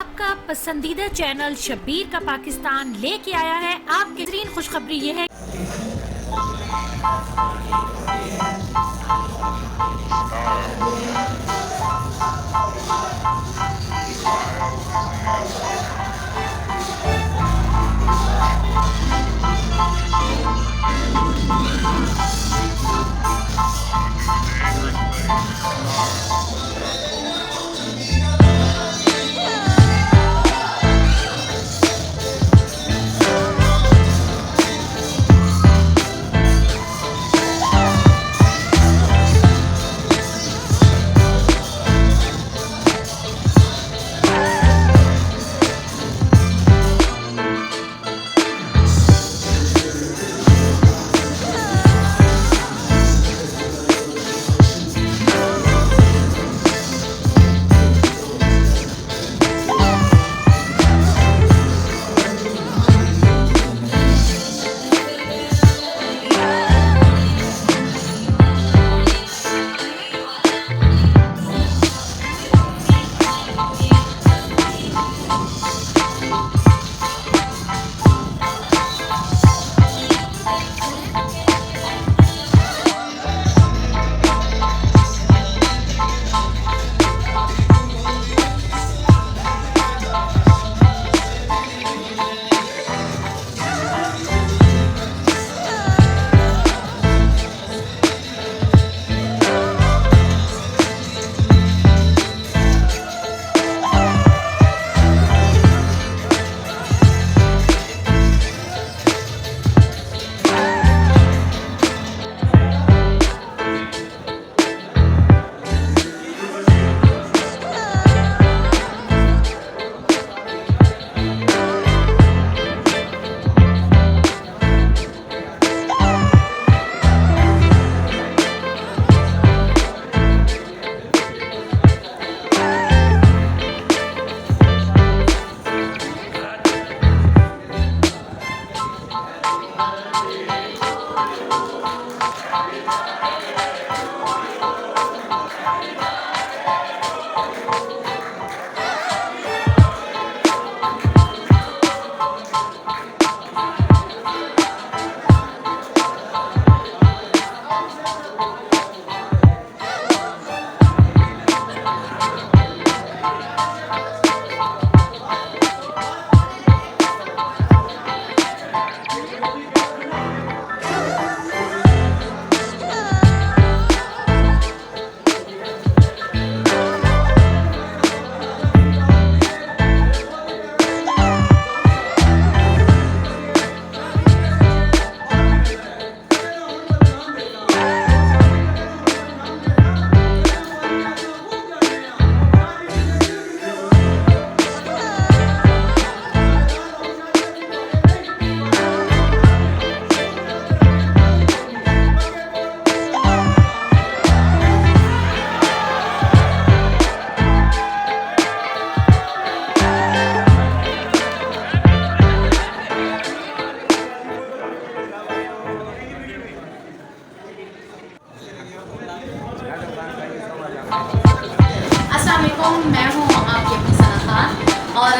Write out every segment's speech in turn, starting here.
आपका पसंदीदा चैनल शबीर का पाकिस्तान लेके आया है आपके बेहतरीन खुशखबरी ये है। मैं हूँ आपकी अपनी सना खान और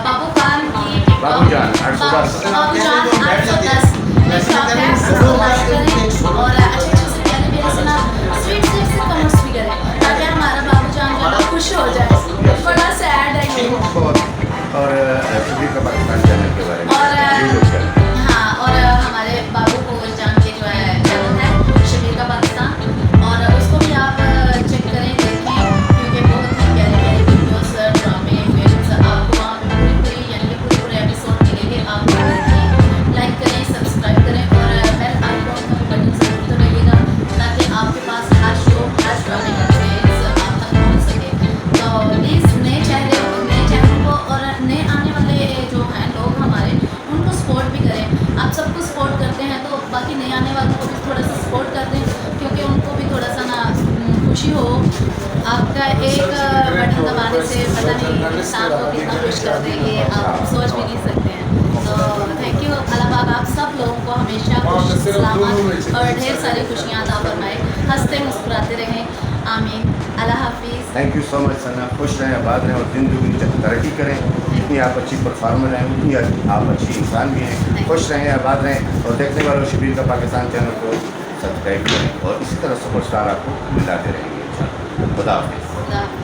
बाबू खान की बाबूजान 810 में शॉप है, लाइक करें और अच्छे से प्यारे मेरे से ना स्वीट से कमेंट्स भी करें ताकि हमारा बाबूजान जो है खुश हो जाए। बड़ा सैड है ये और शबीर का पाकिस्तान चैनल के बारे में और हाँ और हमारे बाबू को जान के जो है चैनल है शबीर का पाकिस्तान और उसको भी आप चेक करें देखें क्योंकि बहुत ही प्यारे प्यारे वीडियोस ड्रामे फिल्म्स आपको वहाँ पे पूरी यानी कि पूरे एपिसोड मिलेंगे। आप लाइक करें सब्सक्राइब करें और बेल आइकॉन का बटन जरूर दबाइएगा ताकि आपके पास हर शो हर ड्रामे का ट्रेल्स आप तक पहुँच सके। तो प्लीज़ नए चैनल को और नए आने वाले जो हैं लोग हमारे उनको सपोर्ट भी करें। आप सबको सपोर्ट करते हैं तो बाकी नए आने वालों को भी थोड़ा सा सपोर्ट कर दें क्योंकि उनको भी थोड़ा सा ना खुशी हो। आपका एक बटन दबाने से पता नहीं इंसान को कितना खुश कर दे ये आप सोच भी नहीं सकते हैं। तो थैंक यू अल्लाह पाक आप सब लोगों को हमेशा खुश सलामत और ढेर सारी खुशियाँ अता फरमाए, हंसते मुस्कुराते रहें। आमीन। अल्लाह हाफिज़। थैंक यू सो मच सना। खुश रहें, आबाद रहें और दिन दुगनी तरक्की करें। जितनी आप अच्छी परफॉर्मर हैं उतनी आप अच्छी इंसान भी हैं। खुश रहें, आबाद रहें और देखने वालों शबीर का पाकिस्तान चैनल को सब्सक्राइब करें और इसी तरह सुपरस्टार आपको मिलाते रहेंगे इंशाअल्लाह। खुदा हाफिज़।